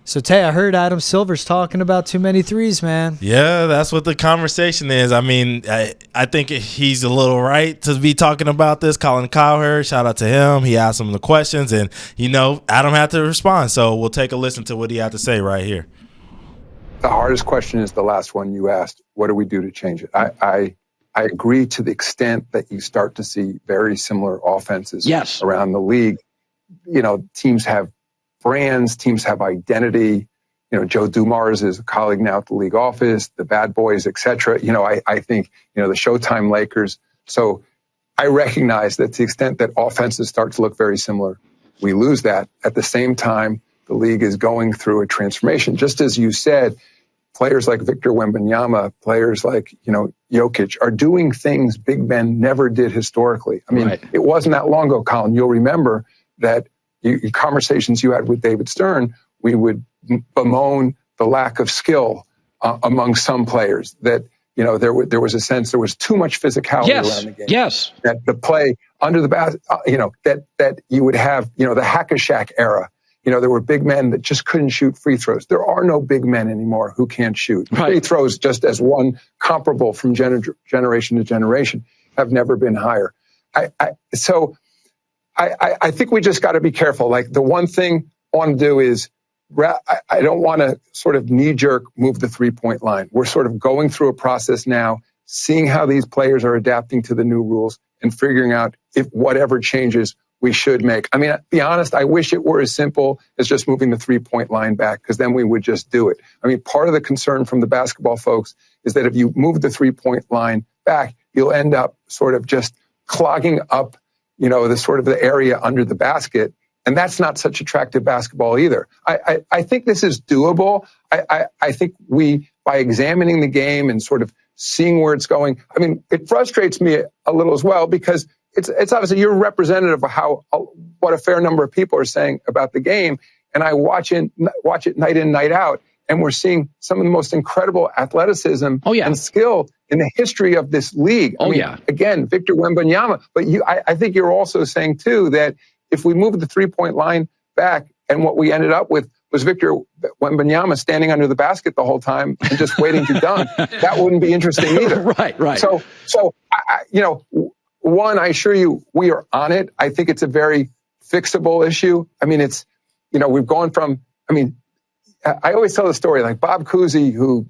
So, Tay, I heard Adam Silver's talking about too many threes, man. Yeah, that's what the conversation is. I mean, I think he's a little right to be talking about this. Colin Cowherd, shout out to him. He asked him the questions, and, Adam had to respond. So we'll take a listen to what he had to say right here. The hardest question is the last one you asked. What do we do to change it? I agree to the extent that you start to see very similar offenses around the league. Teams have brands, teams have identity. Joe Dumars is a colleague now at the league office, the Bad Boys, etc. I think, the Showtime Lakers. So I recognize that to the extent that offenses start to look very similar, we lose that. At the same time, the league is going through a transformation. Just as you said, players like Victor Wembanyama, players like, Jokic are doing things big men never did historically. I mean, It wasn't that long ago, Colin. You'll remember that conversations you had with David Stern, we would bemoan the lack of skill among some players, that, there was a sense there was too much physicality around the game. Yes. That the play under the basket, that you would have, the Hack-a-Shack era. There were big men that just couldn't shoot free throws. There are no big men anymore who can't shoot. Right. Free throws, just as one comparable from generation to generation, have never been higher. So I think we just got to be careful. Like, the one thing I want to do is, I don't want to sort of knee-jerk move the three-point line. We're sort of going through a process now, seeing how these players are adapting to the new rules and figuring out if whatever changes we should make. I mean, to be honest, I wish it were as simple as just moving the three-point line back, because then we would just do it. I mean, part of the concern from the basketball folks is that if you move the three-point line back, you'll end up sort of just clogging up, the sort of the area under the basket. And that's not such attractive basketball either. I think this is doable. I think by examining the game and sort of seeing where it's going, I mean, it frustrates me a little as well, because it's obviously you're representative of what a fair number of people are saying about the game. And I watch it night in, night out. And we're seeing some of the most incredible athleticism and skill in the history of this league. Again, Victor Wembanyama. But I think you're also saying, too, that if we move the three-point line back and what we ended up with was Victor Wembanyama standing under the basket the whole time and just waiting to dunk, that wouldn't be interesting either. Right. So one, I assure you, we are on it. I think it's a very fixable issue. I mean, we've gone from, I always tell the story, like Bob Cousy, who,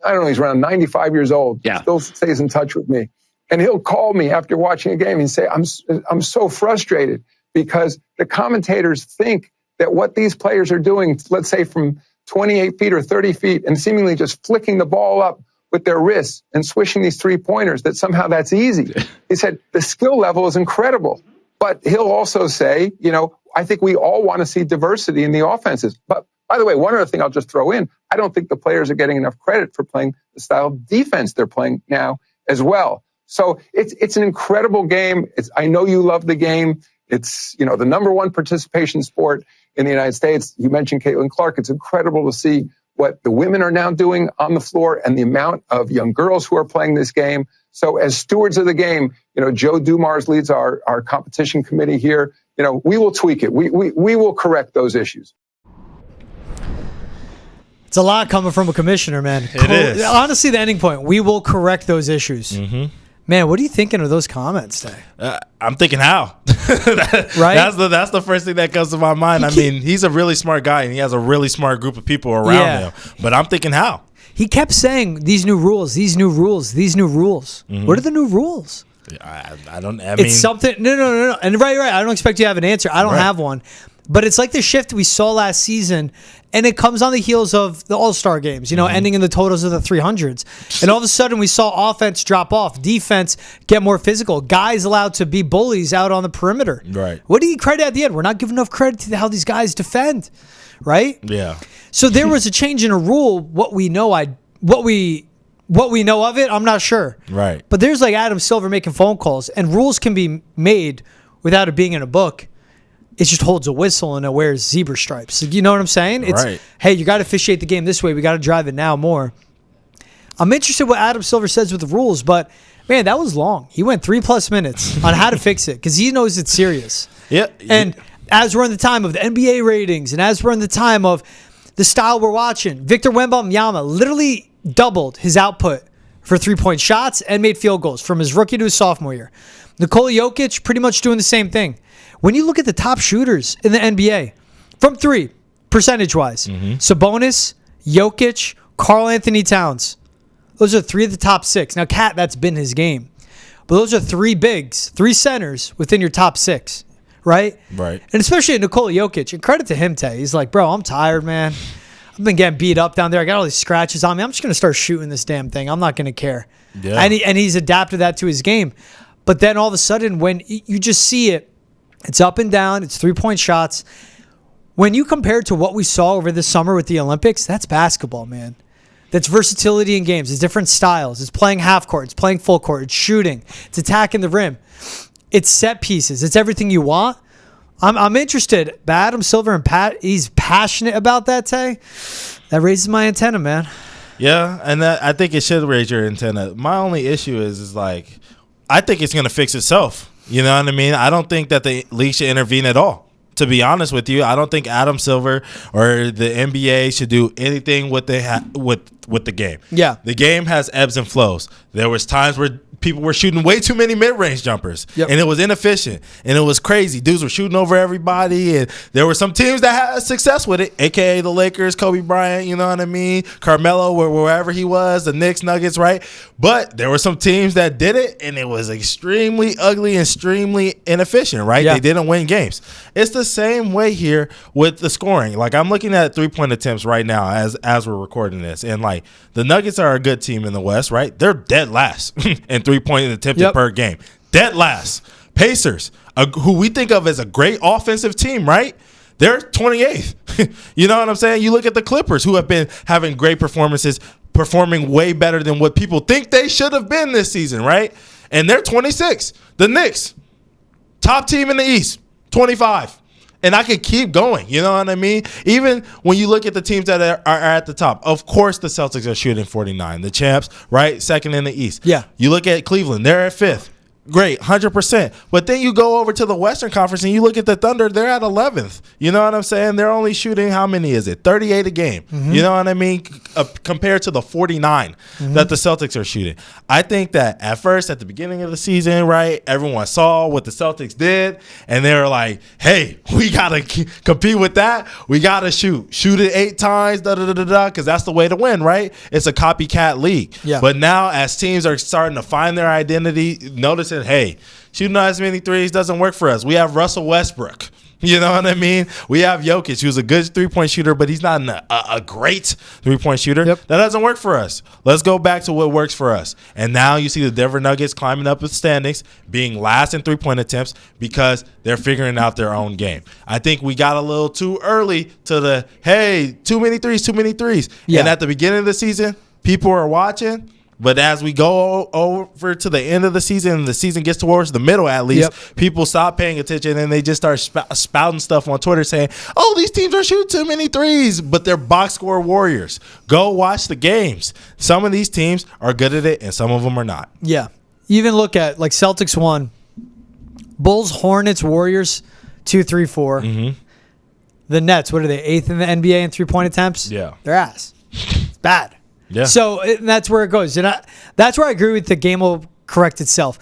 I don't know, he's around 95 years old, still stays in touch with me. And he'll call me after watching a game and say, I'm so frustrated because the commentators think that what these players are doing, let's say from 28 feet or 30 feet, and seemingly just flicking the ball up with their wrists and swishing these three-pointers, that somehow that's easy. He said, the skill level is incredible. But he'll also say, I think we all want to see diversity in the offenses. But by the way, one other thing I'll just throw in, I don't think the players are getting enough credit for playing the style of defense they're playing now as well. So it's an incredible game. I know you love the game. It's, the number one participation sport in the United States. You mentioned Caitlin Clark. It's incredible to see what the women are now doing on the floor and the amount of young girls who are playing this game. So as stewards of the game, Joe Dumars leads our competition committee here. We will tweak it. We will correct those issues. It's a lot coming from a commissioner, man. It is. Honestly, the ending point, we will correct those issues. Mm-hmm. Man, what are you thinking of those comments today? I'm thinking how. Right? That's the first thing that comes to my mind. I mean, he's a really smart guy, and he has a really smart group of people around him. But I'm thinking how. He kept saying, these new rules, these new rules, these new rules. Mm-hmm. What are the new rules? I mean, it's something. No. And right. I don't expect you to have an answer. I don't have one. But it's like the shift we saw last season, and it comes on the heels of the All-Star games, ending in the totals of the 300s. And all of a sudden, we saw offense drop off, defense get more physical, guys allowed to be bullies out on the perimeter. Right. What do you credit at the end? We're not giving enough credit to how these guys defend, right? Yeah. So there was a change in a rule. What we know of it, I'm not sure. Right. But there's like Adam Silver making phone calls, and rules can be made without it being in a book. It just holds a whistle and it wears zebra stripes. You know what I'm saying? It's, hey, you got to officiate the game this way. We got to drive it now more. I'm interested what Adam Silver says with the rules, but, man, that was long. He went 3+ minutes on how to fix it because he knows it's serious. Yeah. And as we're in the time of the NBA ratings and as we're in the time of the style we're watching. Victor Wembanyama literally doubled his output for 3-point shots and made field goals from his rookie to his sophomore year. Nikola Jokic pretty much doing the same thing. When you look at the top shooters in the NBA, from 3, percentage-wise, Sabonis, Jokic, Karl Anthony Towns. Those are 3 of the top 6. Now, Cat, that's been his game. But those are 3 bigs, 3 centers within your top 6, right? Right. And especially Nikola Jokic. And credit to him, Tay. He's like, bro, I'm tired, man. I've been getting beat up down there. I got all these scratches on me. I'm just going to start shooting this damn thing. I'm not going to care. Yeah. And he's adapted that to his game. But then all of a sudden, when you just see it, it's up and down. It's 3-point shots. When you compare it to what we saw over this summer with the Olympics, that's basketball, man. That's versatility in games. It's different styles. It's playing half court. It's playing full court. It's shooting. It's attacking the rim. It's set pieces. It's everything you want. I'm interested. Adam Silver and Pat, he's passionate about that, Tay. That raises my antenna, man. Yeah, and I think it should raise your antenna. My only issue is like, I think it's going to fix itself. You know what I mean? I don't think that the league should intervene at all. To be honest with you, I don't think Adam Silver or the NBA should do anything with the game. Yeah. The game has ebbs and flows. There was times where people were shooting way too many mid-range jumpers, and it was inefficient, and it was crazy. Dudes were shooting over everybody, and there were some teams that had success with it, a.k.a. the Lakers, Kobe Bryant, you know what I mean, Carmelo, wherever he was, the Knicks, Nuggets, right? But there were some teams that did it, and it was extremely ugly and extremely inefficient, right? Yeah. They didn't win games. It's the same way here with the scoring. Like, I'm looking at 3-point attempts right now as we're recording this, and like the Nuggets are a good team in the West, right? They're dead last in 3-point attempted per game. Dead last. Pacers, who we think of as a great offensive team, right? They're 28th. You know what I'm saying? You look at the Clippers, who have been having great performances, performing way better than what people think they should have been this season, right? And they're 26. The Knicks, top team in the East, 25. And I could keep going, you know what I mean? Even when you look at the teams that are at the top, of course the Celtics are shooting 49. The champs, right? Second in the East. Yeah. You look at Cleveland, they're at 5th. Great, 100%. But then you go over to the Western Conference and you look at the Thunder, they're at 11th. You know what I'm saying? They're only shooting, how many is it? 38 a game. You know what I mean? Compared to the 49 that the Celtics are shooting. I think that at first, at the beginning of the season, right, everyone saw what the Celtics did, and they were like, hey, we got to compete with that. We got to shoot. Shoot it 8 times, because that's the way to win, right? It's a copycat league. Yeah. But now as teams are starting to find their identity, noticing, hey, shooting as many threes doesn't work for us. We have Russell Westbrook. You know what I mean? We have Jokic, who's a good 3-point shooter, but he's not a great 3-point shooter. That doesn't work for us. Let's go back to what works for us. And now you see the Denver Nuggets climbing up the standings, being last in 3-point attempts because they're figuring out their own game. I think we got a little too early to the, hey, too many threes. Yeah. And at the beginning of the season, people are watching. But as we go over to the end of the season, and the season gets towards the middle at least, people stop paying attention and they just start spouting stuff on Twitter saying, oh, these teams are shooting too many threes, but they're box score warriors. Go watch the games. Some of these teams are good at it and some of them are not. Yeah. You even look at, like, Celtics won. Bulls, Hornets, Warriors, 2, 3, 4. The Nets, what are they, 8th in the NBA in 3-point attempts? Yeah. They're ass. It's bad. Yeah. So that's where it goes. And that's where I agree with the game will correct itself.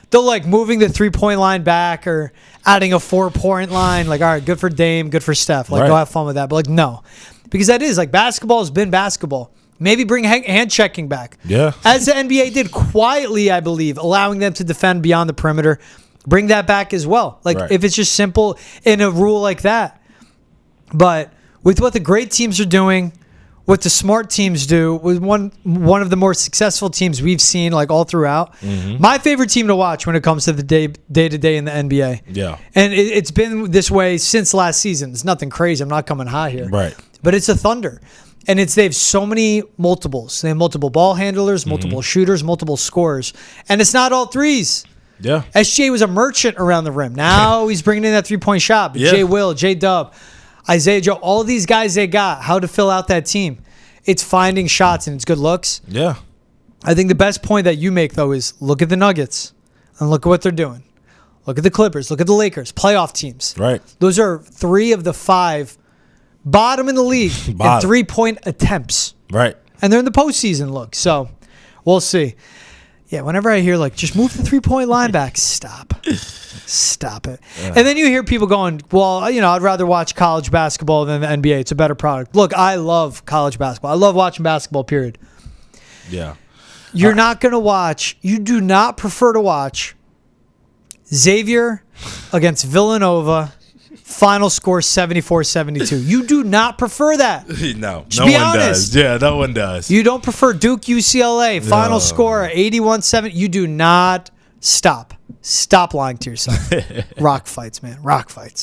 They'll like moving the 3-point line back or adding a 4-point line. Like, all right, good for Dame, good for Steph. Like, go have fun with that. But like, no. Because that is like basketball has been basketball. Maybe bring hand checking back. Yeah. As the NBA did quietly, I believe, allowing them to defend beyond the perimeter. Bring that back as well. Like if it's just simple in a rule like that. But with what the great teams are doing, what the smart teams do, with one of the more successful teams we've seen like all throughout. My favorite team to watch when it comes to the day-to-day in the NBA. Yeah. And it's been this way since last season. It's nothing crazy. I'm not coming high here. Right. But it's a Thunder. And they have so many multiples. They have multiple ball handlers, multiple shooters, multiple scorers. And it's not all threes. Yeah. SGA was a merchant around the rim. Now he's bringing in that 3-point shot. But Jay Will, J Dub, Isaiah Joe, all these guys they got, how to fill out that team. It's finding shots and it's good looks. Yeah. I think the best point that you make, though, is look at the Nuggets and look at what they're doing. Look at the Clippers. Look at the Lakers, playoff teams. Right. Those are 3 of the 5 Bottom in the league in 3-point attempts. Right. And they're in the postseason look. So we'll see. Yeah, whenever I hear just move the 3-point line back, stop it. And then you hear people going, well, I'd rather watch college basketball than the NBA. It's a better product. Look, I love college basketball. I love watching basketball, period. Yeah. You're not going to watch, you do not prefer to watch Xavier against Villanova, final score 74-72. You do not prefer that. No one does. Yeah, no one does. You don't prefer Duke UCLA, final score 81-7. You do not. Stop lying to yourself. Rock fights, man. Rock fights.